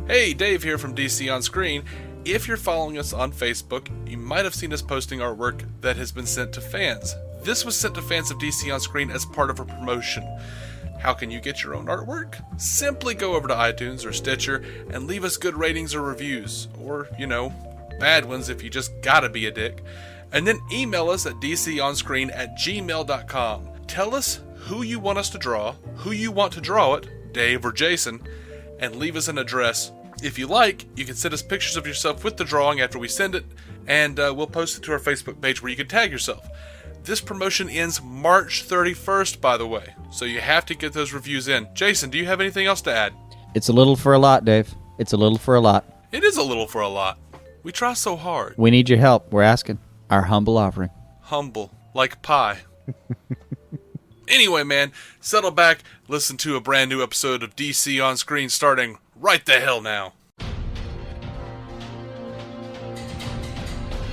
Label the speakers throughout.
Speaker 1: Hey, Dave here from DC On Screen. If you're following us on Facebook, you might have seen us posting artwork that has been sent to fans. This was sent to fans of DC On Screen as part of a promotion. How can you get your own artwork? Simply go over to iTunes or Stitcher and leave us good ratings or reviews. Or, bad ones if you just gotta be a dick. And then email us at dconscreen@gmail.com. Tell us who you want us to draw, who you want to draw it, Dave or Jason, and leave us an address. If you like, you can send us pictures of yourself with the drawing after we send it, and we'll post it to our Facebook page where you can tag yourself. This promotion ends March 31st, by the way, so you have to get those reviews in. Jason, do you have anything else to add?
Speaker 2: It's a little for a lot, Dave. It's a little for a lot.
Speaker 1: It is a little for a lot. We try so hard.
Speaker 2: We need your help. We're asking. Our humble offering.
Speaker 1: Humble, like pie. Anyway, man, settle back, listen to a brand new episode of DC On Screen starting right the hell now.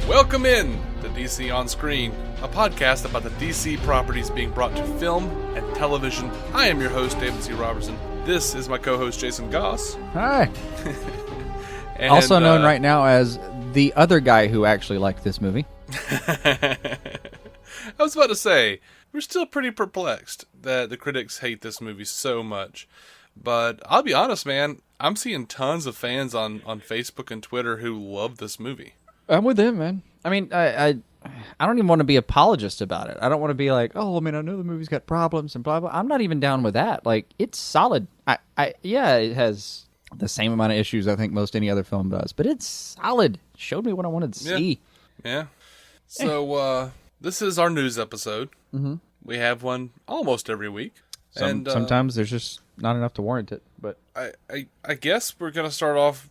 Speaker 1: Welcome in to DC On Screen, a podcast about the DC properties being brought to film and television. I am your host, David C. Robertson. This is my co-host, Jason Goss.
Speaker 2: Hi. And, also known right now as the other guy who actually liked this movie.
Speaker 1: I was about to say, we're still pretty perplexed that the critics hate this movie so much. But I'll be honest, man, I'm seeing tons of fans on Facebook and Twitter who love this movie.
Speaker 2: I'm with them, man. I mean, I don't even want to be apologist about it. I don't want to be like, oh, I mean, I know the movie's got problems and blah, blah. I'm not even down with that. Like, it's solid. Yeah, it has the same amount of issues I think most any other film does. But it's solid. Showed me what I wanted to see.
Speaker 1: Yeah. So, this is our news episode.
Speaker 2: Mm-hmm.
Speaker 1: We have one almost every week.
Speaker 2: Sometimes there's just not enough to warrant it. But
Speaker 1: I guess we're going to start off...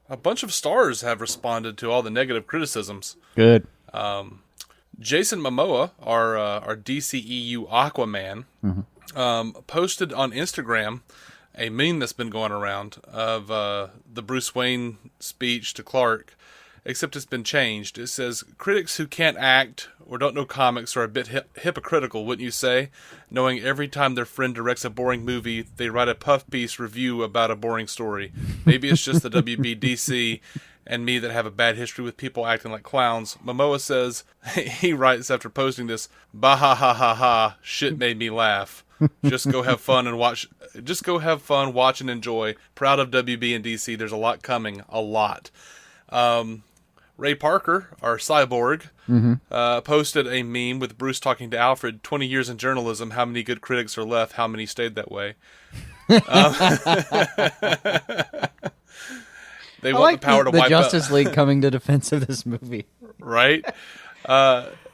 Speaker 1: a bunch of stars have responded to all the negative criticisms.
Speaker 2: Good.
Speaker 1: Jason Momoa, our DCEU Aquaman, posted on Instagram a meme that's been going around of the Bruce Wayne speech to Clark, except it's been changed. It says, critics who can't act or don't know comics are a bit hypocritical, wouldn't you say? Knowing every time their friend directs a boring movie, they write a puff piece review about a boring story. Maybe it's just the WBDC and me that have a bad history with people acting like clowns. Momoa says, he writes after posting this, bah ha ha ha ha, shit made me laugh. Just go have fun and watch. Just go have fun, watch and enjoy. Proud of WB and DC. There's a lot coming. A lot. Ray Parker, our cyborg, posted a meme with Bruce talking to Alfred, 20 years in journalism, how many good critics are left, how many stayed that way. They want the power to wipe out...
Speaker 2: the Justice League coming to defense of this movie.
Speaker 1: Right?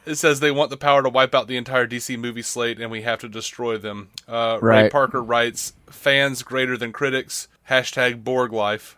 Speaker 1: It says they want the power to wipe out the entire DC movie slate and we have to destroy them.
Speaker 2: Right.
Speaker 1: Ray Parker writes, fans greater than critics, hashtag Borg life.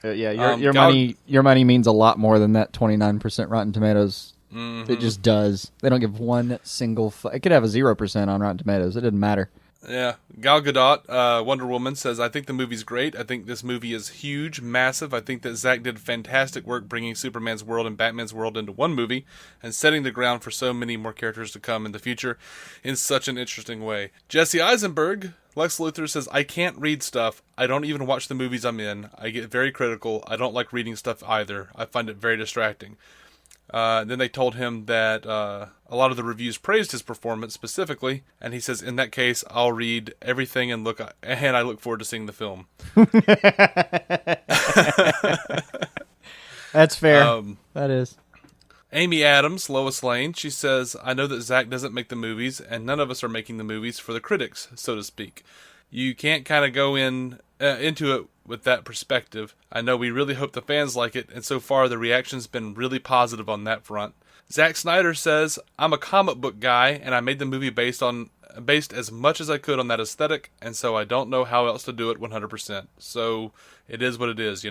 Speaker 2: Yeah, your money means a lot more than that 29% Rotten Tomatoes. Mm-hmm. It just does. They don't give one single... it could have a 0% on Rotten Tomatoes. It didn't matter.
Speaker 1: Yeah. Gal Gadot, Wonder Woman, says, I think the movie's great. I think this movie is huge, massive. I think that Zack did fantastic work bringing Superman's world and Batman's world into one movie and setting the ground for so many more characters to come in the future in such an interesting way. Jesse Eisenberg... Lex Luthor says, I can't read stuff. I don't even watch the movies I'm in. I get very critical. I don't like reading stuff either. I find it very distracting. Then they told him that a lot of the reviews praised his performance specifically, and he says, in that case, I'll read everything and I look forward to seeing the film.
Speaker 2: That's fair. That is.
Speaker 1: Amy Adams, Lois Lane, she says, I know that Zack doesn't make the movies, and none of us are making the movies for the critics, so to speak. You can't kind of go into it with that perspective. I know we really hope the fans like it, and so far the reaction's been really positive on that front. Zack Snyder says, I'm a comic book guy, and I made the movie based as much as I could on that aesthetic, and so I don't know how else to do it 100%. So it is what it is,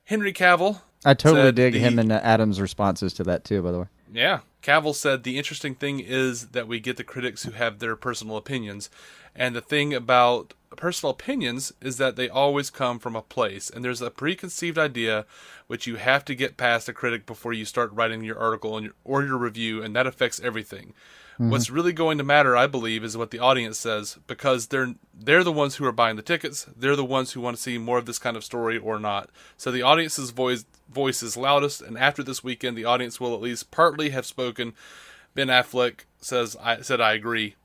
Speaker 1: Henry Cavill.
Speaker 2: I totally dig him and Adam's responses to that too, by the way.
Speaker 1: Yeah. Cavill said, the interesting thing is that we get the critics who have their personal opinions. And the thing about personal opinions is that they always come from a place. And there's a preconceived idea which you have to get past a critic before you start writing your article or your review, and that affects everything. What's really going to matter, I believe, is what the audience says, because they're the ones who are buying the tickets. They're the ones who want to see more of this kind of story or not. So the audience's voice is loudest, and after this weekend, the audience will at least partly have spoken. Ben Affleck said I agree.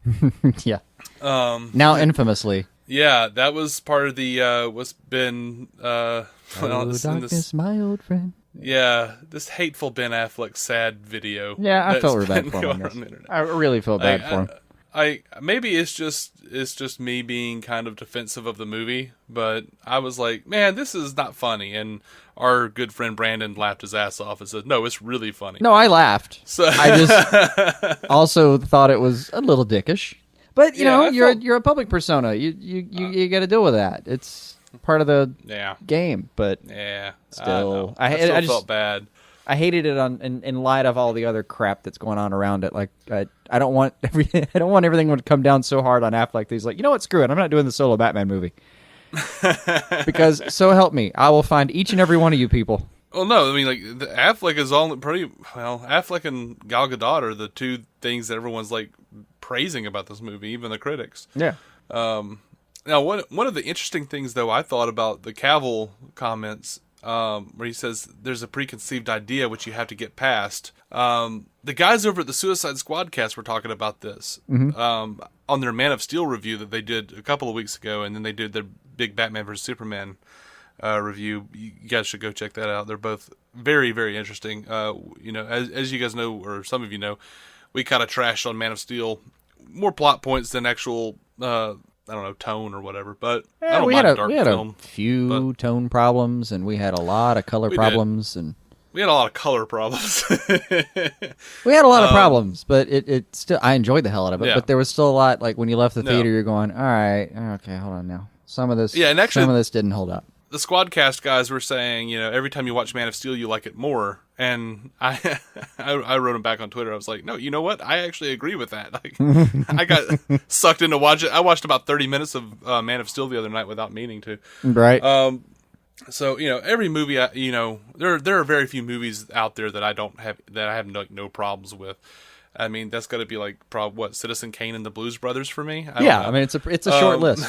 Speaker 2: Yeah. Now infamously.
Speaker 1: Yeah, that was part of the what's been
Speaker 2: darkness, my old friend.
Speaker 1: Yeah, this hateful Ben Affleck sad video.
Speaker 2: Yeah, I felt bad for him. I really feel bad for him.
Speaker 1: I maybe it's just me being kind of defensive of the movie, but I was like, man, this is not funny. And our good friend Brandon laughed his ass off and said, no, it's really funny.
Speaker 2: No, I laughed. So I just also thought it was a little dickish. But you know, you're a public persona. You got to deal with that. It's part of the game. But still, I just
Speaker 1: felt bad.
Speaker 2: I hated it in light of all the other crap that's going on around it. Like I don't want everything to come down so hard on Affleck that he's like, you know what, screw it, I'm not doing the solo Batman movie. Because so help me, I will find each and every one of you people.
Speaker 1: Well, no, I mean, like, Affleck is all pretty well. Affleck and Gal Gadot are the two things that everyone's like praising about this movie, even the critics.
Speaker 2: Yeah.
Speaker 1: Now, one of the interesting things, though, I thought about the Cavill comments, where he says there's a preconceived idea which you have to get past. The guys over at the Suicide Squad cast were talking about this on their Man of Steel review that they did a couple of weeks ago, and then they did their big Batman vs Superman review. You guys should go check that out. They're both very, very interesting. You know, as you guys know, or some of you know, we kind of trashed on Man of Steel, more plot points than actual I don't know, tone or whatever, but I don't mind dark film.
Speaker 2: A few tone problems, and we had a lot of color problems, and
Speaker 1: we had a lot of color problems.
Speaker 2: We had a lot of problems, but it still, I enjoyed the hell out of it. Yeah. But there was still a lot, like when you left the theater, you're going, all right, okay, hold on now. Some of this, and actually, some of this didn't hold up.
Speaker 1: The Squadcast guys were saying, you know, every time you watch Man of Steel, you like it more. And I wrote them back on Twitter. I was like, no, you know what? I actually agree with that. Like, I got sucked into watching. I watched about 30 minutes of Man of Steel the other night without meaning to.
Speaker 2: Right.
Speaker 1: So, you know, every movie, you know, there are very few movies out there that I have no problems with. I mean, that's got to be like Citizen Kane and the Blues Brothers for me. I
Speaker 2: mean, it's a short list.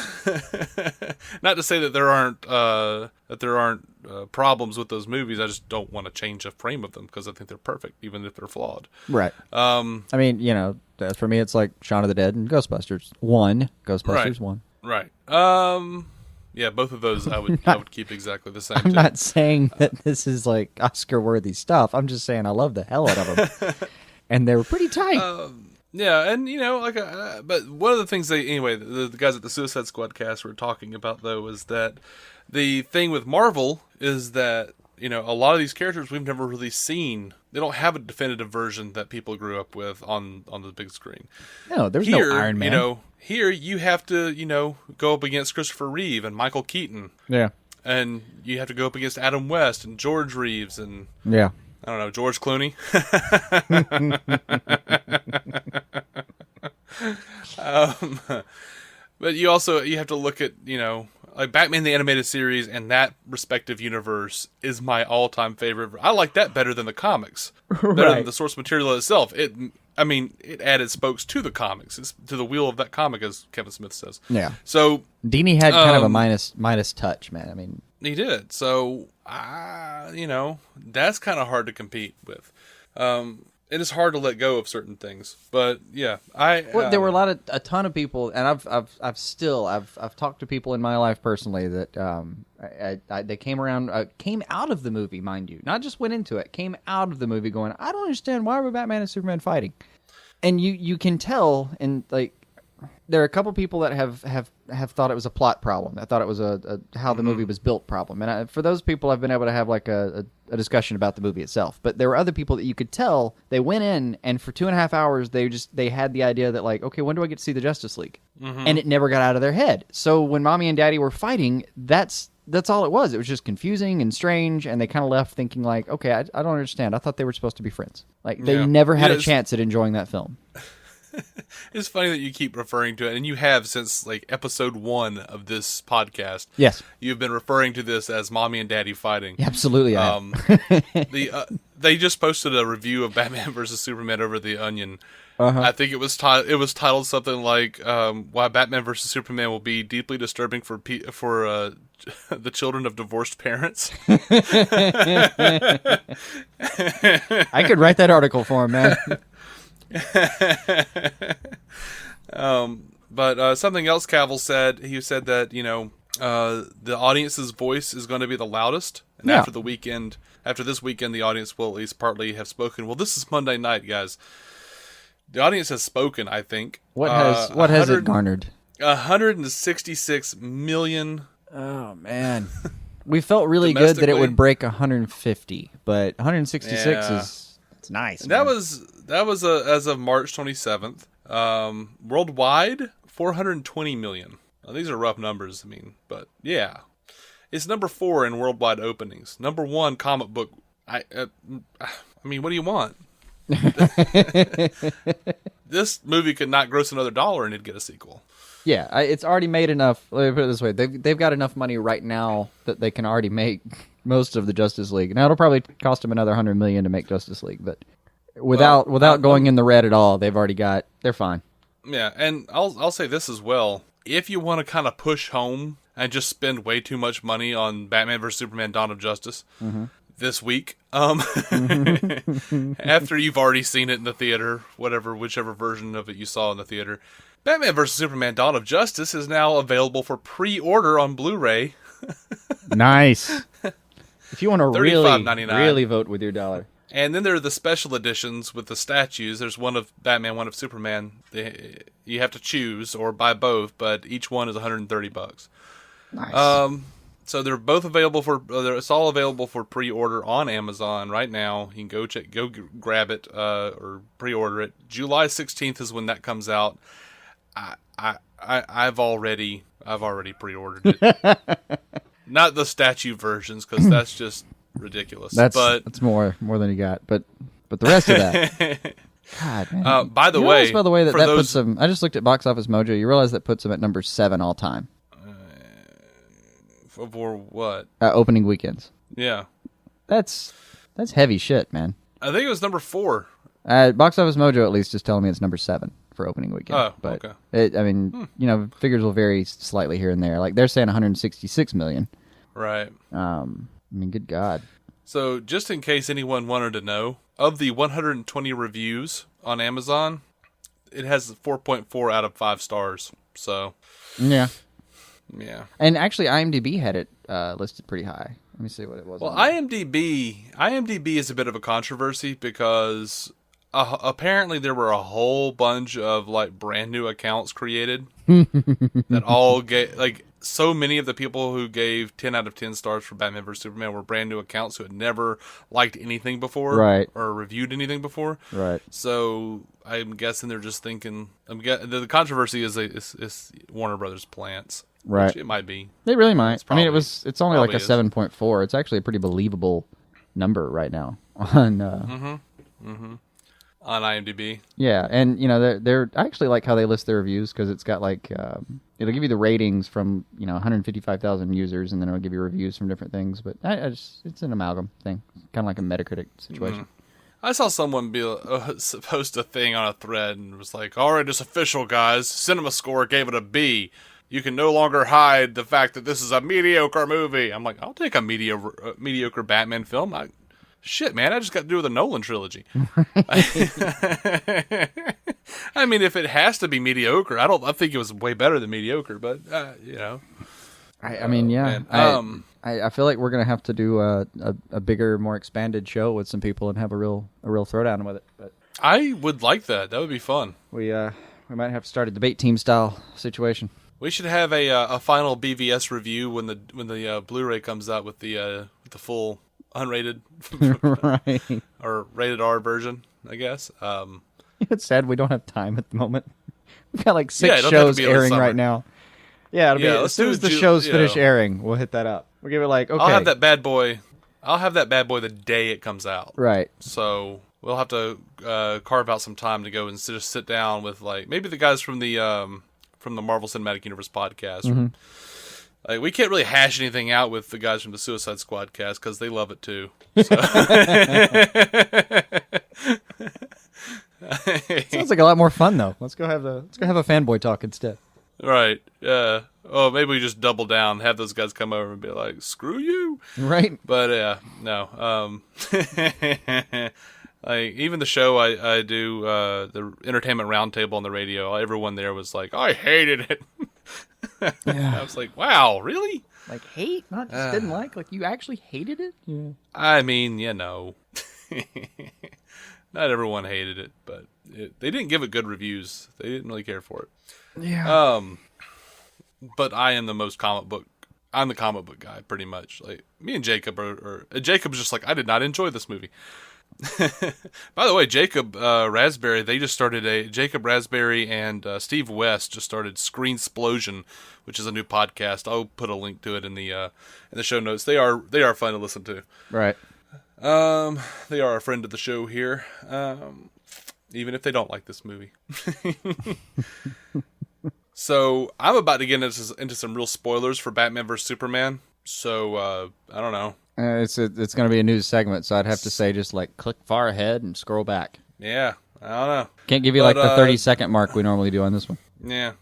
Speaker 1: Not to say that there aren't problems with those movies. I just don't want to change the frame of them because I think they're perfect, even if they're flawed.
Speaker 2: Right. I mean, you know, for me, it's like Shaun of the Dead and Ghostbusters 1. Ghostbusters 1.
Speaker 1: Right. Yeah, both of those I would keep exactly the same.
Speaker 2: I'm not saying that this is like Oscar-worthy stuff. I'm just saying I love the hell out of them. And they were pretty tight.
Speaker 1: Yeah, and you know, like, but one of the things the guys at the Suicide Squad cast were talking about though is that the thing with Marvel is that, you know, a lot of these characters we've never really seen. They don't have a definitive version that people grew up with on the big screen.
Speaker 2: No, there's no Iron Man.
Speaker 1: You know, here you have to, you know, go up against Christopher Reeve and Michael Keaton.
Speaker 2: Yeah, and
Speaker 1: you have to go up against Adam West and George Reeves and I don't know, George Clooney. But you have to look at, you know, like Batman the Animated Series and that respective universe is my all-time favorite. I like that better than the comics, better than the source material itself. It added spokes to the comics, to the wheel of that comic, as Kevin Smith says.
Speaker 2: Yeah.
Speaker 1: So
Speaker 2: Dini had kind of a minus touch, man. I mean,
Speaker 1: he did. So, you know, that's kind of hard to compete with. It is hard to let go of certain things, but yeah,
Speaker 2: there were a ton of people, and I've talked to people in my life personally that they came out of the movie, mind you, not just went into it, came out of the movie going, I don't understand why were Batman and Superman fighting, and you can tell, and like there are a couple people that have thought it was a plot problem. I thought it was a how the movie was built problem. And for those people, I've been able to have like a discussion about the movie itself. But there were other people that you could tell they went in and for 2.5 hours they had the idea that like, okay, when do I get to see the Justice League? Mm-hmm. And it never got out of their head. So when Mommy and Daddy were fighting, that's all it was. It was just confusing and strange, and they kind of left thinking like, okay, I don't understand. I thought they were supposed to be friends. Like they never had a chance at enjoying that film.
Speaker 1: It's funny that you keep referring to it, and you have since like episode 1 of this podcast.
Speaker 2: Yes,
Speaker 1: You've been referring to this as Mommy and Daddy fighting.
Speaker 2: absolutely.
Speaker 1: They just posted a review of Batman versus Superman over the Onion.
Speaker 2: Uh-huh.
Speaker 1: I think it was titled something like "Why Batman versus Superman will be deeply disturbing for the children of divorced parents."
Speaker 2: I could write that article for him, man.
Speaker 1: But something else Cavill said. He said that the audience's voice is going to be the loudest, and
Speaker 2: Yeah.
Speaker 1: after this weekend, the audience will at least partly have spoken. Well, this is Monday night, guys. The audience has spoken, I think.
Speaker 2: What has it garnered?
Speaker 1: 166 million.
Speaker 2: Oh man, we felt really good that it would break 150, but 166 it's nice.
Speaker 1: That was as of March 27th. Worldwide, 420 million. Now, these are rough numbers. I mean, but yeah, it's number 4 in worldwide openings. Number 1 comic book. I mean, what do you want? This movie could not gross another $1 and it'd get a sequel.
Speaker 2: Yeah, it's already made enough. Let me put it this way: they've got enough money right now that they can already make most of the Justice League. Now it'll probably cost them another $100 million to make Justice League, but without going in the red at all, they're fine.
Speaker 1: Yeah, and I'll say this as well: if you want to kind of push home and just spend way too much money on Batman vs Superman: Dawn of Justice. Mm-hmm. This week, after you've already seen it in the theater, whichever version of it you saw in the theater, Batman vs Superman: Dawn of Justice is now available for pre-order on Blu-ray.
Speaker 2: Nice. If you want to
Speaker 1: $35.99.
Speaker 2: really vote with your dollar.
Speaker 1: And then there are the special editions with the statues. There's one of Batman, one of Superman. You have to choose or buy both, but each one is $130.
Speaker 2: Nice.
Speaker 1: So they're both available it's all available for pre-order on Amazon right now. You can go grab it or pre-order it. July 16th is when that comes out. I've already pre-ordered it. Not the statue versions, because that's just ridiculous.
Speaker 2: That's more than you got. But the rest of that. God, man.
Speaker 1: By the way,
Speaker 2: that puts them. I just looked at Box Office Mojo. You realize that puts them at number 7 all time.
Speaker 1: For what?
Speaker 2: Opening weekends.
Speaker 1: Yeah.
Speaker 2: That's heavy shit, man.
Speaker 1: I think it was number 4.
Speaker 2: Box Office Mojo at least is telling me it's number 7 for opening weekend.
Speaker 1: Oh,
Speaker 2: but
Speaker 1: okay.
Speaker 2: Figures will vary slightly here and there. Like they're saying 166 million.
Speaker 1: Right.
Speaker 2: Good God.
Speaker 1: So just in case anyone wanted to know, of the 120 reviews on Amazon, it has 4.4 out of 5 stars. So.
Speaker 2: Yeah.
Speaker 1: Yeah.
Speaker 2: And actually, IMDb had it listed pretty high. Let me see what it was.
Speaker 1: Well, IMDb is a bit of a controversy because apparently there were a whole bunch of like brand new accounts created that all get so many of the people who gave 10 out of 10 stars for Batman vs Superman were brand new accounts who had never liked anything before,
Speaker 2: right,
Speaker 1: or reviewed anything before,
Speaker 2: right.
Speaker 1: So I'm guessing they're just thinking. The controversy is Warner Brothers plants.
Speaker 2: Right.
Speaker 1: Which it might be.
Speaker 2: They really might. It's only like a 7.4. It's actually a pretty believable number right now on
Speaker 1: on IMDb.
Speaker 2: Yeah, and they're I actually like how they list their reviews because it's got like it'll give you the ratings from 155,000 users, and then it'll give you reviews from different things. But it's an amalgam thing, kind of like a Metacritic situation.
Speaker 1: I saw someone post a thing on a thread and was like, "All right, it's official, guys. CinemaScore gave it a B. You can no longer hide the fact that this is a mediocre movie." I'm like, I'll take a mediocre Batman film. Shit, man, I just got to do with the Nolan trilogy. I mean, if it has to be mediocre, I think it was way better than mediocre, but
Speaker 2: I mean, yeah. I feel like we're gonna have to do a bigger, more expanded show with some people and have a real throwdown with it. But
Speaker 1: I would like that. That would be fun.
Speaker 2: We might have to start a debate team style situation.
Speaker 1: We should have a final BVS review when the Blu-ray comes out with the full unrated
Speaker 2: right,
Speaker 1: or rated R version, I guess.
Speaker 2: It's sad we don't have time at the moment. We've got like 6 shows airing right now. Yeah, it'll be as soon as the shows finish airing, we'll hit that up. We'll give it like, okay.
Speaker 1: I'll have that bad boy the day it comes out.
Speaker 2: Right.
Speaker 1: So we'll have to carve out some time to go and just sit down with like maybe the guys from the Marvel Cinematic Universe podcast.
Speaker 2: Mm-hmm.
Speaker 1: Like, we can't really hash anything out with the guys from the Suicide Squad cast because they love it too. So.
Speaker 2: Sounds like a lot more fun though. Let's go have a fanboy talk instead.
Speaker 1: Right. Yeah. Oh, maybe we just double down, have those guys come over and be like, "Screw you."
Speaker 2: Right.
Speaker 1: But no. Like, even the show I do, the Entertainment Roundtable on the radio, everyone there was like, "I hated it."
Speaker 2: Yeah.
Speaker 1: I was like, "Wow, really?"
Speaker 2: Like, hate? Not just didn't like? Like, you actually hated it? Yeah.
Speaker 1: I mean, not everyone hated it, but they didn't give it good reviews. They didn't really care for it.
Speaker 2: Yeah.
Speaker 1: But I am I'm the comic book guy, pretty much. Like, me and Jacob Jacob's just like, I did not enjoy this movie. By the way, Jacob Raspberry, Jacob Raspberry and Steve West just started Screen Splosion, which is a new podcast. I'll put a link to it in the show notes. They are fun to listen to.
Speaker 2: Right.
Speaker 1: They are a friend of the show here, even if they don't like this movie. So I'm about to get into some real spoilers for Batman vs Superman. So I don't know.
Speaker 2: It's going to be a news segment, so I'd have to say just like click far ahead and scroll back.
Speaker 1: Yeah, I don't know.
Speaker 2: Can't give you like the 30-second mark we normally do on this one.
Speaker 1: Yeah.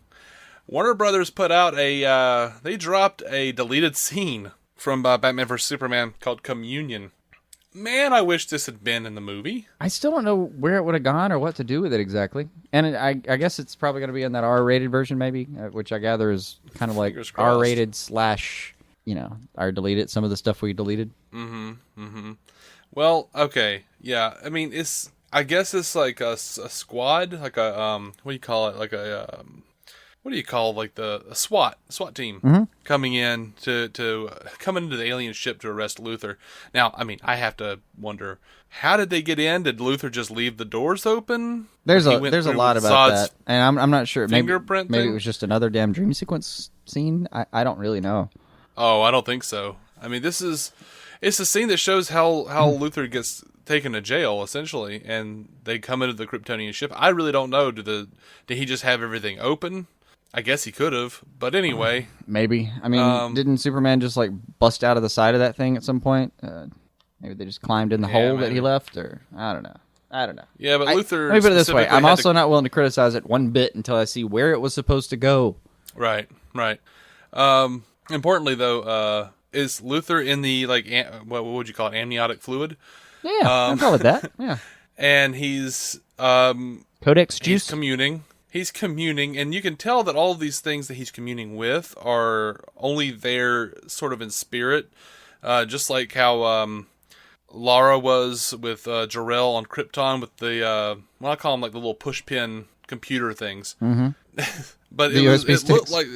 Speaker 1: Warner Brothers put out they dropped a deleted scene from Batman vs Superman called Communion. Man, I wish this had been in the movie.
Speaker 2: I still don't know where it would have gone or what to do with it exactly. And I guess it's probably going to be in that R-rated version maybe, which I gather is kind of like R-rated / our deleted, some of the stuff we deleted.
Speaker 1: Well, okay. Yeah, I mean, I guess it's like a squad, like a, what do you call it? Like a, what do you call like a SWAT team coming in coming into the alien ship to arrest Luthor. Now, I mean, I have to wonder, how did they get in? Did Luthor just leave the doors open?
Speaker 2: There's a lot about that, and I'm not sure. Maybe it was just another damn dream sequence scene. I don't really know.
Speaker 1: Oh, I don't think so. I mean, it's a scene that shows how Luthor gets taken to jail, essentially, and they come into the Kryptonian ship. I really don't know. Did he just have everything open? I guess he could have, but anyway.
Speaker 2: Maybe. I mean, didn't Superman just like bust out of the side of that thing at some point? Maybe they just climbed in the hole that he left, or I don't know.
Speaker 1: Yeah, but Luthor.
Speaker 2: Let me put it this way: I'm also not willing to criticize it one bit until I see where it was supposed to go.
Speaker 1: Right. Importantly, though, is Luthor in the what would you call it, amniotic fluid?
Speaker 2: Yeah, I'm fine with that. Yeah,
Speaker 1: and he's
Speaker 2: Codex juice.
Speaker 1: He's communing, and you can tell that all of these things that he's communing with are only there sort of in spirit, just like how Lara was with Jor-El on Krypton with the I call them like the little push pin computer things. Mm-hmm. But it looked like.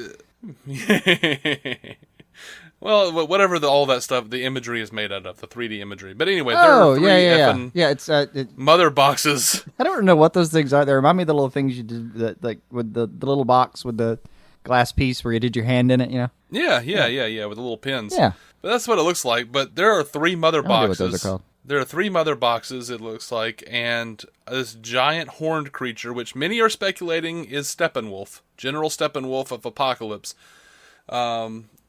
Speaker 1: Well, whatever all that stuff, the imagery is made out of, the 3D imagery. But anyway, there are three
Speaker 2: it's
Speaker 1: mother boxes.
Speaker 2: I don't know what those things are. They remind me of the little things you did, like with the little box with the glass piece where you did your hand in it, Yeah, with the little pins. Yeah. But that's what it looks like. But there are 3 mother boxes. I don't know what those are called.
Speaker 1: There are 3 mother boxes, it looks like, and this giant horned creature, which many are speculating is Steppenwolf, General Steppenwolf of Apocalypse,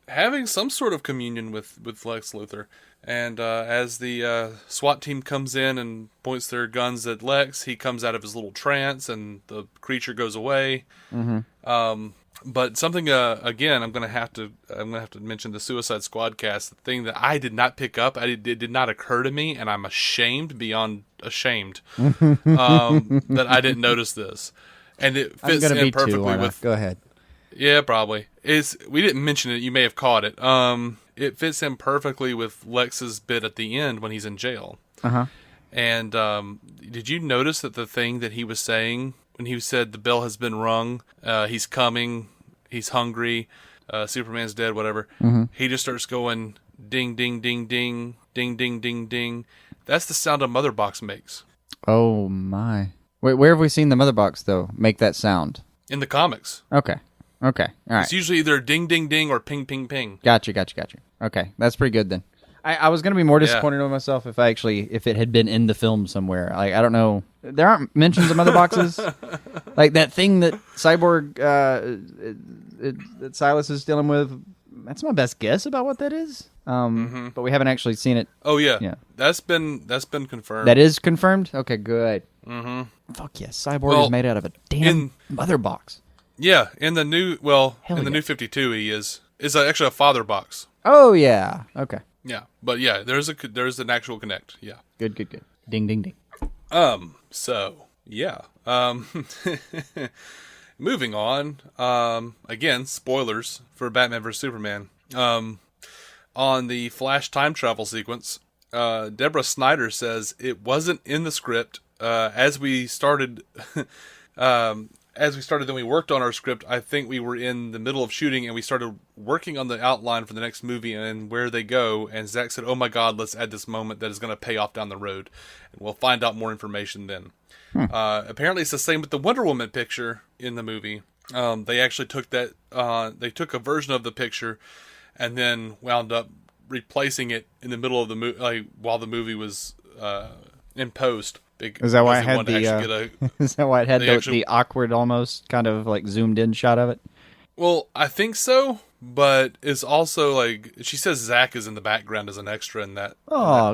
Speaker 1: having some sort of communion with Lex Luthor. And as the SWAT team comes in and points their guns at Lex, he comes out of his little trance, and the creature goes away. Mm-hmm. But something again, I'm gonna have to mention the Suicide Squad cast. The thing that I did not pick up, it did not occur to me, and I'm ashamed beyond ashamed that I didn't notice this. And it fits in perfectly with.
Speaker 2: Go ahead.
Speaker 1: Yeah, probably. We didn't mention it. You may have caught it. It fits in perfectly with Lex's bit at the end when he's in jail.
Speaker 2: Uh-huh.
Speaker 1: And did you notice that the thing that he was saying when he said the bell has been rung, he's coming, he's hungry, Superman's dead, whatever. Mm-hmm. He just starts going ding, ding, ding, ding, ding, ding, ding, ding. That's the sound a mother box makes.
Speaker 2: Oh, my. Wait, where have we seen the mother box, though, make that sound?
Speaker 1: In the comics.
Speaker 2: Okay. All right.
Speaker 1: It's usually either ding, ding, ding or ping, ping, ping.
Speaker 2: Gotcha. Okay, that's pretty good then. I was gonna be more disappointed with myself if it had been in the film somewhere. Like, I don't know, there aren't mentions of mother boxes, like that thing that Cyborg that Silas is dealing with. That's my best guess about what that is. But we haven't actually seen it.
Speaker 1: Oh yeah. That's been confirmed.
Speaker 2: That is confirmed. Okay, good. Fuck yes, Cyborg is made out of a damn mother box.
Speaker 1: Yeah, in the new New 52, he is actually a father box.
Speaker 2: Oh yeah. Okay.
Speaker 1: Yeah, but yeah, there's an actual connect. Yeah.
Speaker 2: Good. Ding, ding, ding.
Speaker 1: So yeah. Moving on. Again, spoilers for Batman vs Superman. On the Flash time travel sequence, Deborah Snyder says it wasn't in the script. As we started, then we worked on our script. I think we were in the middle of shooting, and we started working on the outline for the next movie and where they go. And Zack said, "Oh my God, let's add this moment that is going to pay off down the road, and we'll find out more information then." Apparently, it's the same with the Wonder Woman picture in the movie. They actually took that. They took a version of the picture, and then wound up replacing it in the middle of the movie, like while the movie was in post.
Speaker 2: Is that why it had the? Is that why it had the awkward, almost kind of like zoomed in shot of it?
Speaker 1: Well, I think so, but it's also like she says Zack is in the background as an extra in that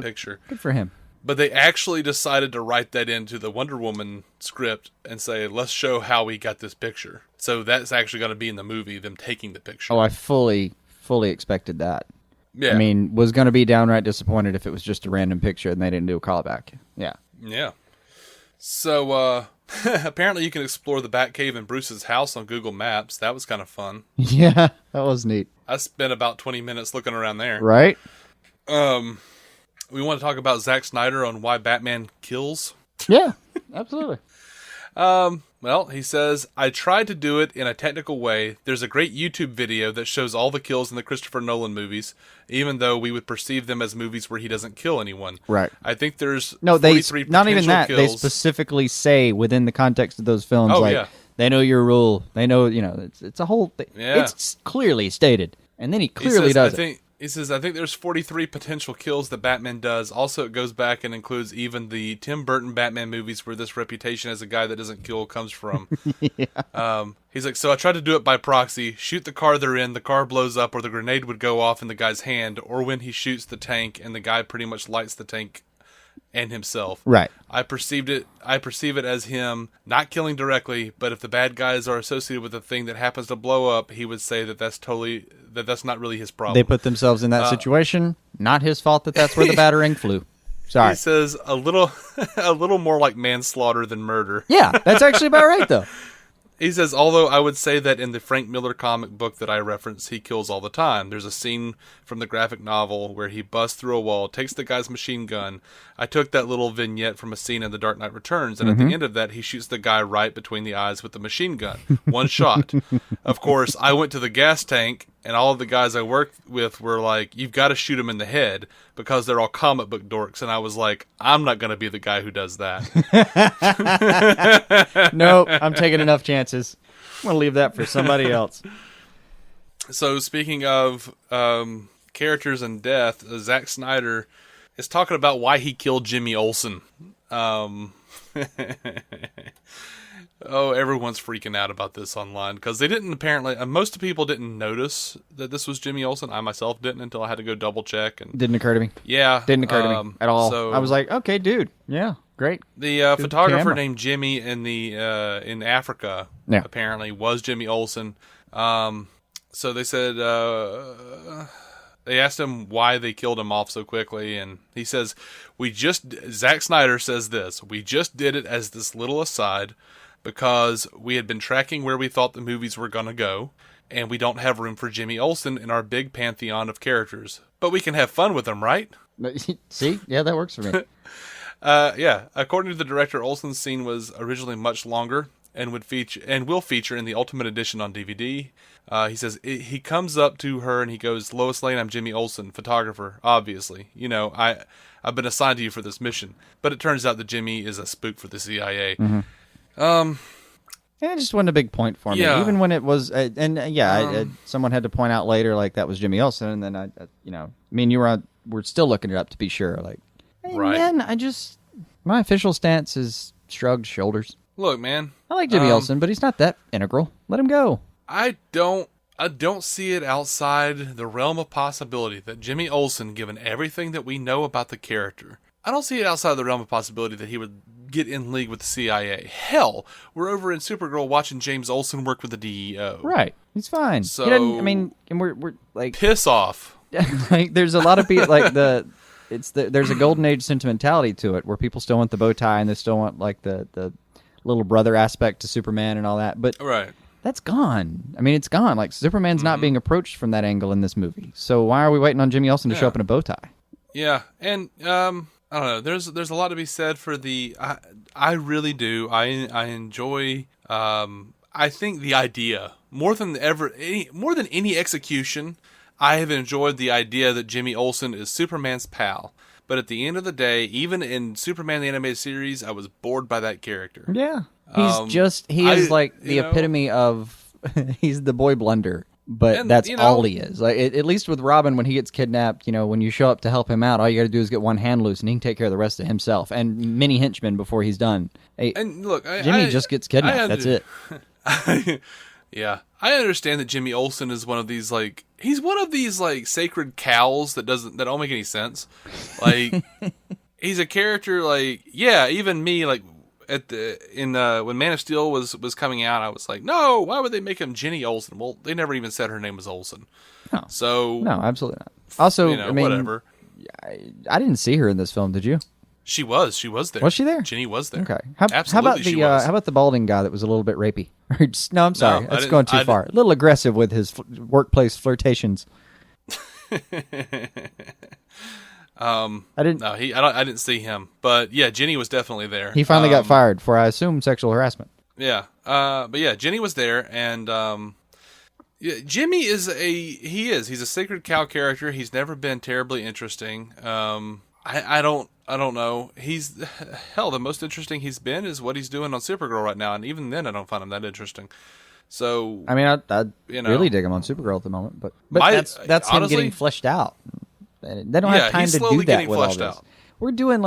Speaker 1: picture.
Speaker 2: Good for him.
Speaker 1: But they actually decided to write that into the Wonder Woman script and say, let's show how we got this picture. So that's actually going to be in the movie, them taking the picture.
Speaker 2: Oh, I fully expected that.
Speaker 1: Yeah.
Speaker 2: I mean, was going to be downright disappointed if it was just a random picture and they didn't do a callback. Yeah.
Speaker 1: Yeah. So, apparently you can explore the Batcave in Bruce's house on Google Maps. That was kind of fun.
Speaker 2: Yeah, that was neat.
Speaker 1: I spent about 20 minutes looking around there.
Speaker 2: Right?
Speaker 1: We want to talk about Zack Snyder on why Batman kills.
Speaker 2: Yeah, absolutely.
Speaker 1: Well, he says, I tried to do it in a technical way. There's a great YouTube video that shows all the kills in the Christopher Nolan movies, even though we would perceive them as movies where he doesn't kill anyone.
Speaker 2: Right.
Speaker 1: I think there's
Speaker 2: not even that.
Speaker 1: Kills.
Speaker 2: They specifically say within the context of those films, they know your rule. They know, it's a whole thing. Yeah. It's clearly stated. And then he clearly does it.
Speaker 1: He says, I think there's 43 potential kills that Batman does. Also, it goes back and includes even the Tim Burton Batman movies where this reputation as a guy that doesn't kill comes from. Yeah. He's like, so I tried to do it by proxy. Shoot the car they're in, the car blows up, or the grenade would go off in the guy's hand, or when he shoots the tank and the guy pretty much lights the tank and himself.
Speaker 2: Right.
Speaker 1: I perceive it as him not killing directly, but if the bad guys are associated with the thing that happens to blow up, he would say that's not really his problem.
Speaker 2: They put themselves in that situation. Not his fault that's where the batarang flew. Sorry.
Speaker 1: He says a little more like manslaughter than murder.
Speaker 2: Yeah, that's actually about right though.
Speaker 1: He says, although I would say that in the Frank Miller comic book that I reference, he kills all the time. There's a scene from the graphic novel where he busts through a wall, takes the guy's machine gun. I took that little vignette from a scene in The Dark Knight Returns, and at the end of that, he shoots the guy right between the eyes with the machine gun. One shot. Of course, I went to the gas tank, and all of the guys I worked with were like, you've got to shoot him in the head, because they're all comic book dorks. And I was like, I'm not going to be the guy who does that.
Speaker 2: Nope, I'm taking enough chances. I'm going to leave that for somebody else.
Speaker 1: So speaking of characters and death, Zack Snyder is talking about why he killed Jimmy Olsen. Oh, everyone's freaking out about this online because they didn't apparently. Most people didn't notice that this was Jimmy Olsen. I myself didn't until I had to go double check. And
Speaker 2: didn't occur to me.
Speaker 1: Yeah,
Speaker 2: didn't occur to me at all. So I was like, okay, dude, yeah, great.
Speaker 1: The photographer named Jimmy in Africa apparently was Jimmy Olsen. So they said they asked him why they killed him off so quickly, and he says, Zack Snyder says this, we just did it as this little aside because we had been tracking where we thought the movies were going to go, and we don't have room for Jimmy Olsen in our big pantheon of characters. But we can have fun with them, right?
Speaker 2: See? Yeah, that works for me.
Speaker 1: Yeah. According to the director, Olsen's scene was originally much longer and will feature in the Ultimate Edition on DVD. He says he comes up to her and he goes, Lois Lane, I'm Jimmy Olsen, photographer, obviously. I've been assigned to you for this mission. But it turns out that Jimmy is a spook for the CIA. Mm-hmm.
Speaker 2: It just wasn't a big point for me, even when it was. Someone had to point out later, like that was Jimmy Olsen, and then me and you were we're still looking it up to be sure. Like, hey,
Speaker 1: Right.
Speaker 2: man, my official stance is shrugged shoulders.
Speaker 1: Look, man.
Speaker 2: I like Jimmy Olsen, but he's not that integral. Let him go.
Speaker 1: I don't see it outside the realm of possibility that Jimmy Olsen, given everything that we know about the character, I don't see it outside the realm of possibility that he would get in league with the CIA. Hell, we're over in Supergirl watching James Olsen work with the DEO.
Speaker 2: Right. He's fine.
Speaker 1: So,
Speaker 2: he doesn't, I mean, and we're like,
Speaker 1: piss off.
Speaker 2: like, there's a lot of people like there's a golden age sentimentality to it where people still want the bow tie and they still want like the little brother aspect to Superman and all that. But
Speaker 1: Right.
Speaker 2: that's gone. I mean, it's gone. Like, Superman's not being approached from that angle in this movie. So why are we waiting on Jimmy Olsen to show up in a bow tie?
Speaker 1: Yeah, and I don't know. There's a lot to be said for the. I really do. I enjoy. I think the idea more than any execution. I have enjoyed the idea that Jimmy Olsen is Superman's pal. But at the end of the day, even in Superman the Animated Series, I was bored by that character.
Speaker 2: Yeah, he is like the epitome of he's the boy blunder. But that's all he is. Like at least with Robin, when he gets kidnapped, when you show up to help him out, all you got to do is get one hand loose, and he can take care of the rest of himself and many henchmen before he's done. Hey,
Speaker 1: and look,
Speaker 2: Jimmy just gets kidnapped. That's it.
Speaker 1: Yeah, I understand that Jimmy Olsen is one of these he's one of these sacred cows that don't make any sense. Like he's a character even me when Man of Steel was coming out, I was like, no, why would they make him Jenny Olsen? Well, they never even said her name was Olsen.
Speaker 2: No.
Speaker 1: So
Speaker 2: no, absolutely not. Also, I mean,
Speaker 1: whatever.
Speaker 2: I didn't see her in this film. Did you?
Speaker 1: She was there.
Speaker 2: Was she there?
Speaker 1: Jenny was there.
Speaker 2: Okay.
Speaker 1: Absolutely,
Speaker 2: how about the balding guy that was a little bit rapey? No, I'm sorry. That's going too far. A little aggressive with his workplace flirtations. I
Speaker 1: didn't see him, but yeah, Jenny was definitely there.
Speaker 2: He finally got fired for, I assume, sexual harassment.
Speaker 1: Yeah. But yeah, Jenny was there, and Jimmy he's a sacred cow character. He's never been terribly interesting. I don't know. He's hell. The most interesting he's been is what he's doing on Supergirl right now, and even then, I don't find him that interesting. So
Speaker 2: I mean, I really dig him on Supergirl at the moment, but that's honestly, him getting fleshed out. They don't have time to do that with all this. Out. We're doing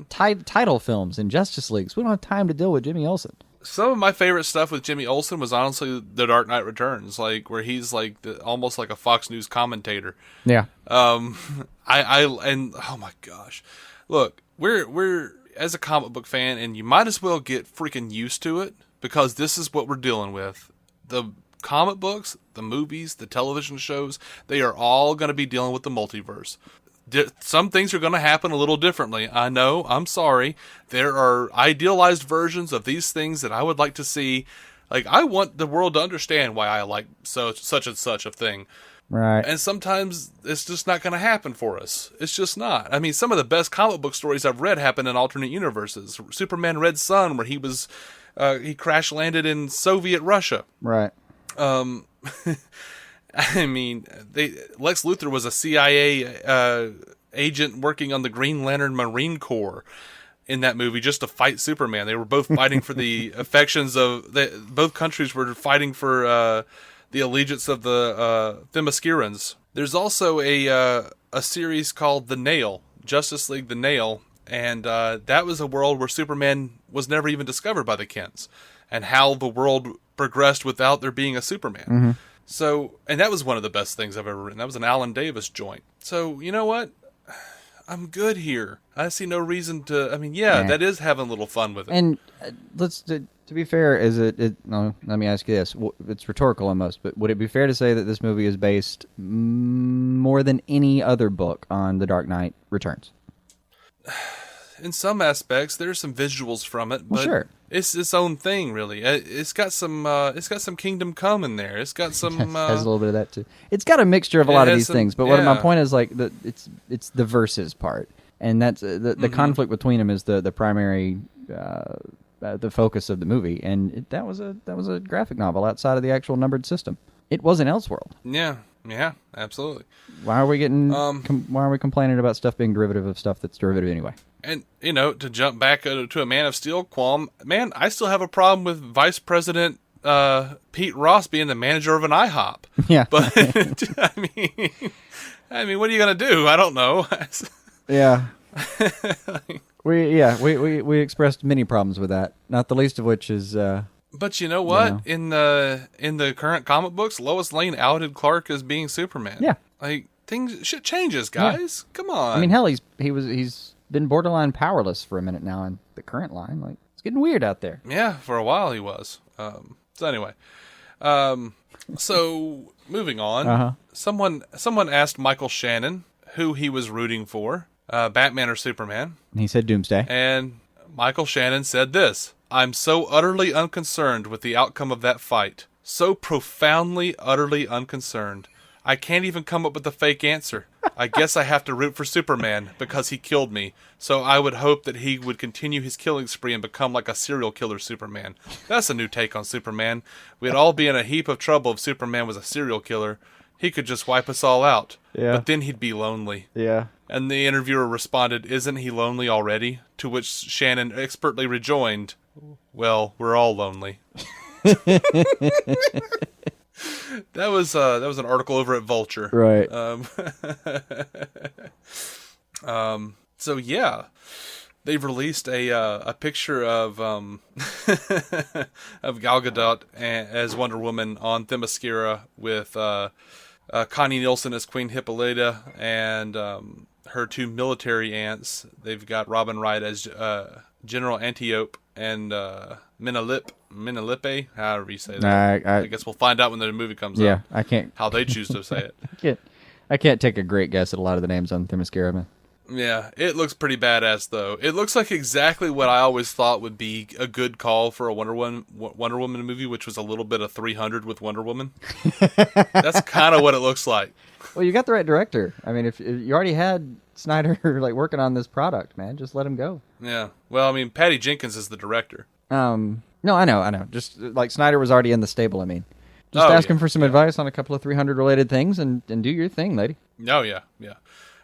Speaker 2: title films and Justice Leagues. We don't have time to deal with Jimmy Olsen.
Speaker 1: Some of my favorite stuff with Jimmy Olsen was honestly The Dark Knight Returns, where he's almost like a Fox News commentator.
Speaker 2: Yeah.
Speaker 1: Oh my gosh, look, we're as a comic book fan, and you might as well get freaking used to it because this is what we're dealing with. The comic books, the movies, the television shows, they are all going to be dealing with the multiverse. Some things are going to happen a little differently. I know. I'm sorry. There are idealized versions of these things that I would like to see. I want the world to understand why I like such and such a thing.
Speaker 2: Right.
Speaker 1: And sometimes it's just not going to happen for us. It's just not. I mean, some of the best comic book stories I've read happen in alternate universes. Superman Red Sun, where he crash landed in Soviet Russia.
Speaker 2: Right.
Speaker 1: I mean, Lex Luthor was a CIA agent working on the Green Lantern Marine Corps in that movie just to fight Superman. They were both fighting for the affections of both countries were fighting for the allegiance of the Themyscirans. There's also a series called The Nail, Justice League The Nail, and that was a world where Superman was never even discovered by the Kents, and how the world progressed without there being a Superman.
Speaker 2: Mm-hmm.
Speaker 1: So, and that was one of the best things I've ever written. That was an Alan Davis joint. So, you know what? I'm good here. I see no reason to. I mean, that is having a little fun with it.
Speaker 2: And to be fair, no, let me ask you this. It's rhetorical almost, but would it be fair to say that this movie is based more than any other book on The Dark Knight Returns?
Speaker 1: In some aspects, there's some visuals from it, but
Speaker 2: sure.
Speaker 1: It's its own thing, really. It's got some Kingdom Come in there. It's got some
Speaker 2: has a little bit of that too. It's got a mixture of a lot of these things, but what my point is it's the verses part, and that's the conflict between them is the primary the focus of the movie, and that was a graphic novel outside of the actual numbered system. It was an Elseworld.
Speaker 1: Yeah, absolutely.
Speaker 2: Why are we complaining about stuff being derivative of stuff that's derivative anyway?
Speaker 1: And, to jump back to a Man of Steel qualm, man, I still have a problem with Vice President Pete Ross being the manager of an IHOP.
Speaker 2: Yeah.
Speaker 1: But, I mean, I mean, what are you gonna do? I don't know.
Speaker 2: Yeah. We expressed many problems with that. Not the least of which is.
Speaker 1: But you know what? In the current comic books, Lois Lane outed Clark as being Superman.
Speaker 2: Yeah.
Speaker 1: Like shit changes, guys. Yeah. Come on.
Speaker 2: I mean, hell, he's been borderline powerless for a minute now in the current line. Like, it's getting weird out there.
Speaker 1: Yeah, for a while he was. So anyway, so moving on. Someone asked Michael Shannon who he was rooting for, Batman or Superman.
Speaker 2: And he said Doomsday.
Speaker 1: And Michael Shannon said this: "I'm so utterly unconcerned with the outcome of that fight. So profoundly, utterly unconcerned. I can't even come up with a fake answer. I guess I have to root for Superman because he killed me. So I would hope that he would continue his killing spree and become like a serial killer Superman. That's a new take on Superman. We'd all be in a heap of trouble if Superman was a serial killer. He could just wipe us all out.
Speaker 2: Yeah.
Speaker 1: But then he'd be lonely."
Speaker 2: Yeah.
Speaker 1: And the interviewer responded, "Isn't he lonely already?" To which Shannon expertly rejoined, "Well, we're all lonely." That was an article over at Vulture.
Speaker 2: Right.
Speaker 1: So yeah, they've released a picture of of Gal Gadot as Wonder Woman on Themyscira with Connie Nielsen as Queen Hippolyta and her two military aunts. They've got Robin Wright as General Antiope and Menelippe, however you say that. I guess we'll find out when the movie comes out.
Speaker 2: Yeah, I can't.
Speaker 1: How they choose to say it.
Speaker 2: I can't take a great guess at a lot of the names on Themyscira, man.
Speaker 1: Yeah, it looks pretty badass, though. It looks like exactly what I always thought would be a good call for a Wonder Woman movie, which was a little bit of 300 with Wonder Woman. That's kind of what it looks like.
Speaker 2: Well, you got the right director. I mean, if you already had Snyder like working on this product, man, just let him go.
Speaker 1: Yeah. Well, I mean, Patty Jenkins is the director.
Speaker 2: No, I know. Just like Snyder was already in the stable. I mean, just ask him for some advice on a couple of 300 related things and do your thing, lady.
Speaker 1: Oh yeah.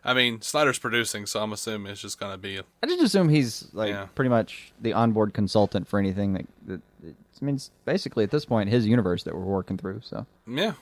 Speaker 1: I mean, Snyder's producing, so I'm assuming it's just gonna be.
Speaker 2: I just assume he's pretty much the onboard consultant for anything that. I mean, it's basically at this point his universe that we're working through. So
Speaker 1: yeah.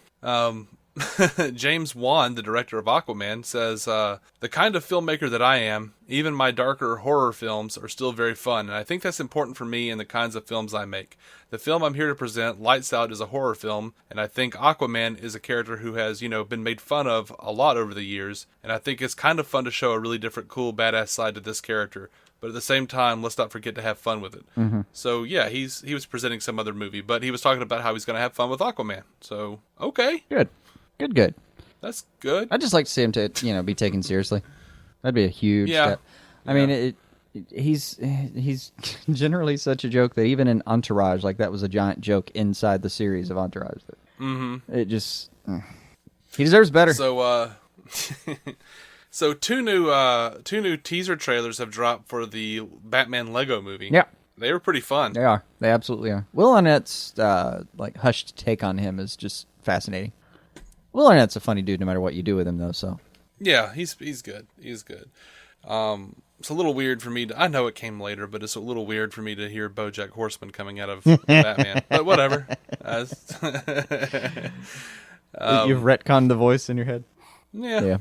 Speaker 1: James Wan, the director of Aquaman, says, "The kind of filmmaker that I am, even my darker horror films are still very fun, and I think that's important for me in the kinds of films I make. The film I'm here to present, Lights Out, is a horror film, and I think Aquaman is a character who has, been made fun of a lot over the years, and I think it's kind of fun to show a really different, cool, badass side to this character. But at the same time, let's not forget to have fun with it." Mm-hmm. So yeah, he was presenting some other movie, but he was talking about how he's going to have fun with Aquaman. So okay,
Speaker 2: good.
Speaker 1: That's good.
Speaker 2: I'd just like to see him to be taken seriously. That'd be a huge step. I mean, he's generally such a joke that even in Entourage, like that was a giant joke inside the series of Entourage. It just he deserves better.
Speaker 1: So so two new teaser trailers have dropped for the Batman Lego movie.
Speaker 2: Yeah.
Speaker 1: They were pretty fun.
Speaker 2: They are. They absolutely are. Will Arnett's hushed take on him is just fascinating. Will Arnett's a funny dude no matter what you do with him, though. So
Speaker 1: yeah, he's good. He's good. It's a little weird for me to. I know it came later, but it's a little weird for me to hear BoJack Horseman coming out of Batman. But whatever.
Speaker 2: You've retconned the voice in your head.
Speaker 1: Yeah. A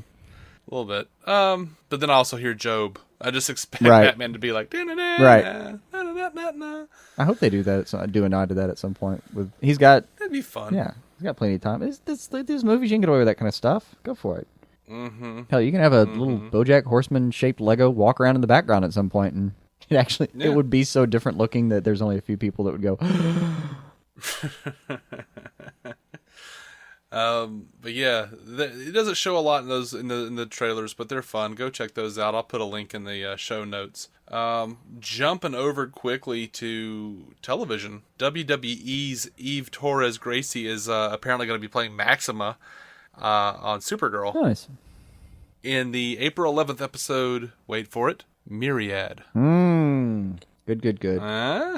Speaker 1: little bit. But then I also hear Job. I just expect Batman to be like, right.
Speaker 2: I hope they do that. Do a nod to that at some point. He's got.
Speaker 1: That'd be fun.
Speaker 2: Yeah. He's got plenty of time. These movies, you can get away with that kind of stuff. Go for it.
Speaker 1: Mm-hmm.
Speaker 2: Hell, you can have a little BoJack Horseman-shaped Lego walk around in the background at some point, and it would be so different looking that there's only a few people that would go.
Speaker 1: But yeah, it doesn't show a lot in those in the trailers, but they're fun. Go check those out. I'll put a link in the show notes. Jumping over quickly to television, WWE's Eve Torres Gracie is apparently going to be playing Maxima on Supergirl.
Speaker 2: Nice.
Speaker 1: In the April 11th episode, wait for it, Myriad.
Speaker 2: Good. Good. Good. It's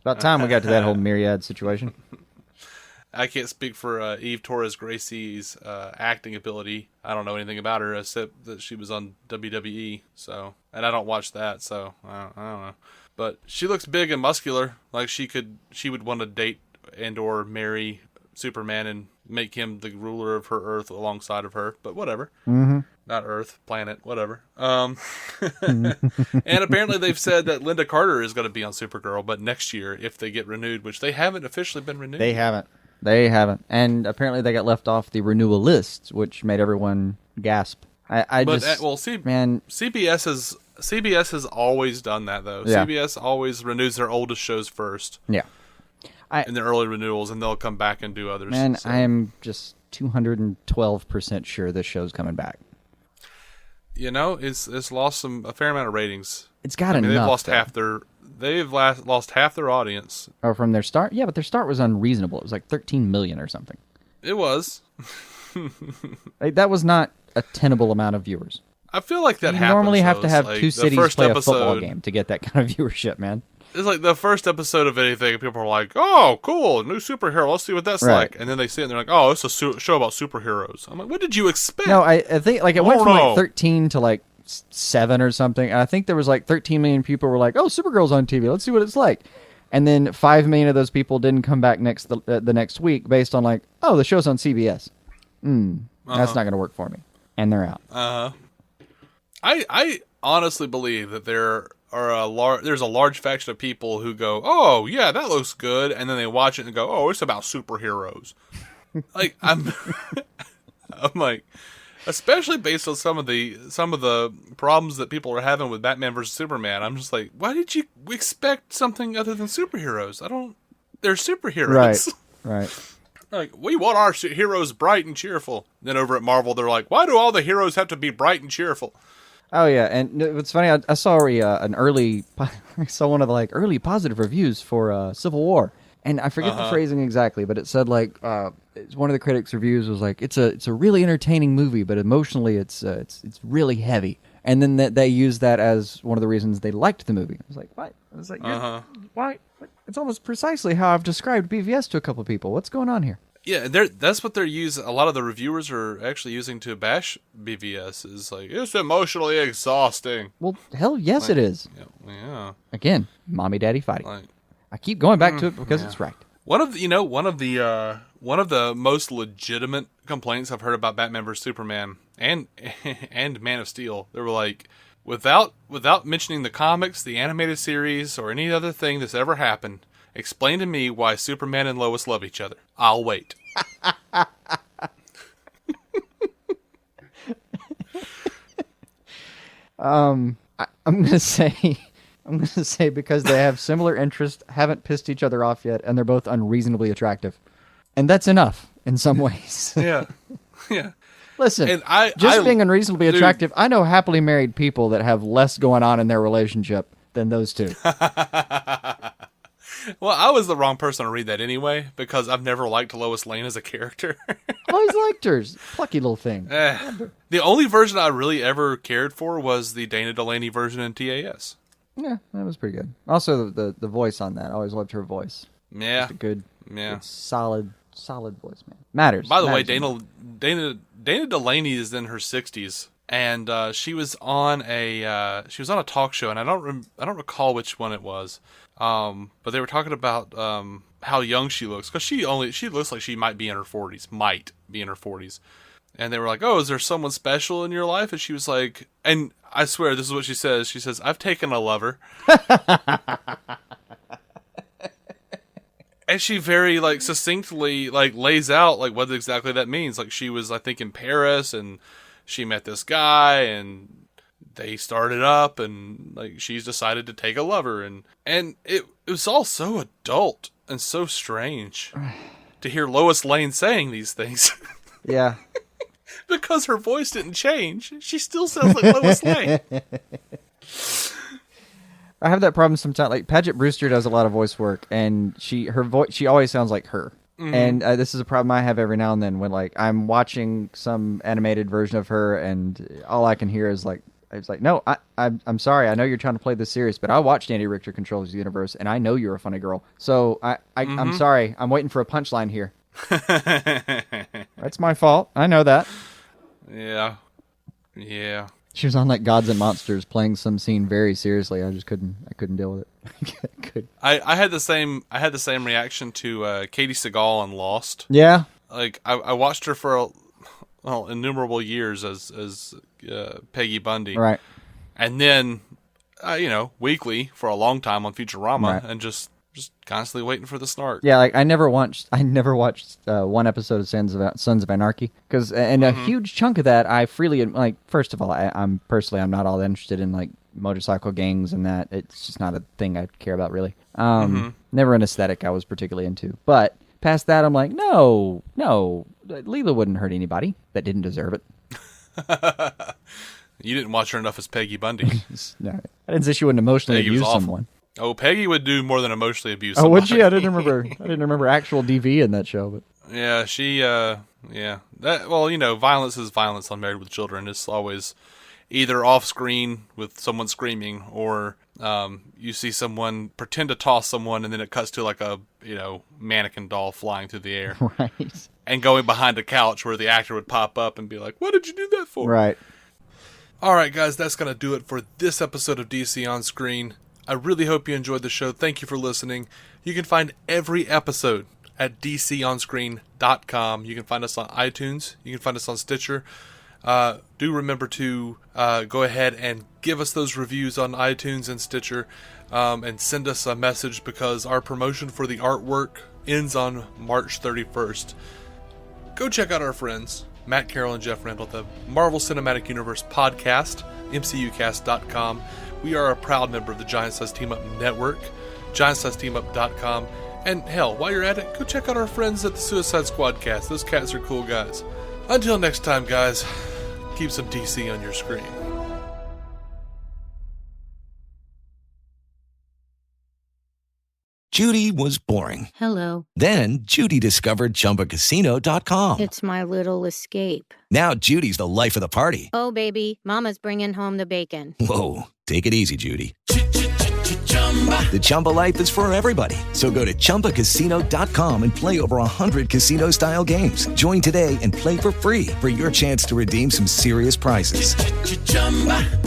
Speaker 2: about time we got to that whole Myriad situation.
Speaker 1: I can't speak for Eve Torres Gracie's acting ability. I don't know anything about her except that she was on WWE. And I don't watch that, so I don't know. But she looks big and muscular, like she would want to date and or marry Superman and make him the ruler of her Earth alongside of her. But whatever.
Speaker 2: Mm-hmm.
Speaker 1: Not Earth, planet, whatever. And apparently they've said that Linda Carter is going to be on Supergirl, but next year if they get renewed, which they haven't officially been renewed.
Speaker 2: They haven't. And apparently they got left off the renewal list, which made everyone gasp.
Speaker 1: CBS has always done that, though. Yeah. CBS always renews their oldest shows first.
Speaker 2: Yeah.
Speaker 1: In their early renewals, and they'll come back and do others.
Speaker 2: Man, so. I am just 212% sure this show's coming back.
Speaker 1: You know, it's lost a fair amount of ratings.
Speaker 2: It's got enough.
Speaker 1: They've lost half their audience.
Speaker 2: Oh, from their start? Yeah, but their start was unreasonable. It was like 13 million or something.
Speaker 1: It was.
Speaker 2: That was not a tenable amount of viewers.
Speaker 1: I feel like that happens.
Speaker 2: You normally have to have
Speaker 1: like
Speaker 2: two cities play a football game to get that kind of viewership, man.
Speaker 1: It's like the first episode of anything, people are like, "Oh, cool, new superhero. Let's see what that's like." And then they see it, and they're like, "Oh, it's a show about superheroes." I'm like, "What did you expect?"
Speaker 2: No, I think like it went from like 13 to like 7 or something. And I think there was like 13 million people were like, "Oh, Supergirl's on TV. Let's see what it's like." And then 5 million of those people didn't come back the next week based on like, "Oh, the show's on CBS." That's not going to work for me, and they're out.
Speaker 1: I honestly believe that there's a large faction of people who go, "Oh yeah, that looks good," and then they watch it and go, "Oh, it's about superheroes." Like I'm like, especially based on some of the problems that people are having with Batman versus Superman. I'm just like, why did you expect something other than superheroes? They're superheroes,
Speaker 2: right.
Speaker 1: Like, we want our heroes bright and cheerful. Then over at Marvel, they're like, why do all the heroes have to be bright and cheerful?
Speaker 2: Oh yeah, and it's funny. I saw one of the like early positive reviews for Civil War, and I forget the phrasing exactly, but it said like one of the critics' reviews was like it's a really entertaining movie, but emotionally it's really heavy. And then they used that as one of the reasons they liked the movie. I was like, what? I was like, why? It's almost precisely how I've described BVS to a couple of people. What's going on here?
Speaker 1: Yeah, that's what they're using. A lot of the reviewers are actually using to bash BVS. Is like, it's emotionally exhausting.
Speaker 2: Well, hell yes, it is.
Speaker 1: Yeah.
Speaker 2: Again, mommy daddy fighting. I keep going back to it because it's right.
Speaker 1: One of the most legitimate complaints I've heard about Batman vs Superman and Man of Steel, they were like, without mentioning the comics, the animated series, or any other thing that's ever happened, explain to me why Superman and Lois love each other. I'll wait.
Speaker 2: I'm gonna say because they have similar interests, haven't pissed each other off yet, and they're both unreasonably attractive, and that's enough in some ways.
Speaker 1: Yeah.
Speaker 2: Listen, and being unreasonably attractive, I know happily married people that have less going on in their relationship than those two.
Speaker 1: Well, I was the wrong person to read that anyway, because I've never liked Lois Lane as a character.
Speaker 2: Always liked her. Plucky little thing.
Speaker 1: The only version I really ever cared for was the Dana Delaney version in TAS.
Speaker 2: Yeah, that was pretty good. Also, the voice on that. I always loved her voice.
Speaker 1: Yeah.
Speaker 2: Just a good solid voice, man. Matters.
Speaker 1: By the way, Dana Delaney is in her 60s, and she was on a talk show, and I don't recall which one it was. But they were talking about how young she looks, because she looks like she might be in her 40s. And they were like, "Oh, is there someone special in your life?" And she was like, and I swear this is what she says. She says, "I've taken a lover." And she very like succinctly like lays out like what exactly that means. Like, she was, I think, in Paris, and she met this guy, and they started up, and like she's decided to take a lover, and it was all so adult and so strange to hear Lois Lane saying these things.
Speaker 2: Yeah.
Speaker 1: Because her voice didn't change. She still sounds like Lois Lane.
Speaker 2: I have that problem sometimes. Like, Paget Brewster does a lot of voice work, and she always sounds like her. Mm-hmm. And this is a problem I have every now and then when like I'm watching some animated version of her, and all I can hear is like, it's like, no, I'm sorry. I know you're trying to play this serious, but I watched Andy Richter Controls the Universe, and I know you're a funny girl. So I'm sorry. I'm waiting for a punchline here. That's my fault. I know that.
Speaker 1: Yeah.
Speaker 2: She was on like Gods and Monsters playing some scene very seriously. I couldn't deal with it.
Speaker 1: I had the same reaction to Katie Sagal on Lost.
Speaker 2: Yeah.
Speaker 1: like I watched her for innumerable years as Peggy Bundy,
Speaker 2: Right.
Speaker 1: and then weekly for a long time on Futurama, and just constantly waiting for the snark.
Speaker 2: Yeah, like I never watched one episode of Sons of Anarchy and a huge chunk of that I freely like. First of all, I'm not all that interested in like motorcycle gangs and that. It's just not a thing I care about really. Never an aesthetic I was particularly into. But past that, I'm like, no, Leela wouldn't hurt anybody that didn't deserve it.
Speaker 1: You didn't watch her enough as Peggy Bundy.
Speaker 2: No, I didn't say she wouldn't emotionally abuse someone.
Speaker 1: Oh, Peggy would do more than emotionally abuse
Speaker 2: somebody.
Speaker 1: somebody.
Speaker 2: Would she? I didn't remember actual DV in that show. But
Speaker 1: yeah, she, violence is violence on Married with Children. It's always either off screen with someone screaming, or you see someone pretend to toss someone, and then it cuts to like a mannequin doll flying through the air,
Speaker 2: right,
Speaker 1: and going behind a couch where the actor would pop up and be like, "What did you do that for?"
Speaker 2: Right.
Speaker 1: All right, guys, that's gonna do it for this episode of DC on Screen. I really hope you enjoyed the show. Thank you for listening. You can find every episode at DCOnScreen.com. You can find us on iTunes. You can find us on Stitcher. Do remember to go ahead and give us those reviews on iTunes and Stitcher, and send us a message, because our promotion for the artwork ends on March 31st. Go check out our friends, Matt Carroll and Jeff Randall, the Marvel Cinematic Universe podcast, MCUcast.com. We are a proud member of the Giant Size Team Up Network, GiantSizeTeamUp.com. And hell, while you're at it, go check out our friends at the Suicide Squad cast. Those cats are cool guys. Until next time, guys, keep some DC on your screen.
Speaker 3: Judy was boring.
Speaker 4: Hello.
Speaker 3: Then Judy discovered ChumbaCasino.com.
Speaker 4: It's my little escape.
Speaker 3: Now Judy's the life of the party.
Speaker 4: Oh, baby, mama's bringing home the bacon.
Speaker 3: Whoa, take it easy, Judy. The Chumba life is for everybody. So go to ChumbaCasino.com and play over 100 casino-style games. Join today and play for free for your chance to redeem some serious prizes.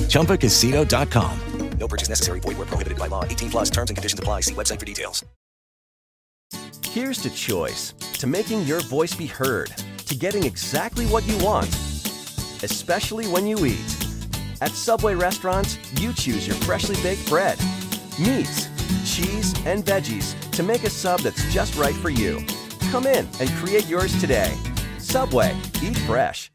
Speaker 3: ChumbaCasino.com. No purchase necessary. Void where prohibited by law. 18+ terms and conditions apply. See website for details.
Speaker 5: Here's to choice, to making your voice be heard, to getting exactly what you want, especially when you eat. At Subway restaurants, you choose your freshly baked bread, meats, cheese, and veggies to make a sub that's just right for you. Come in and create yours today. Subway, eat fresh.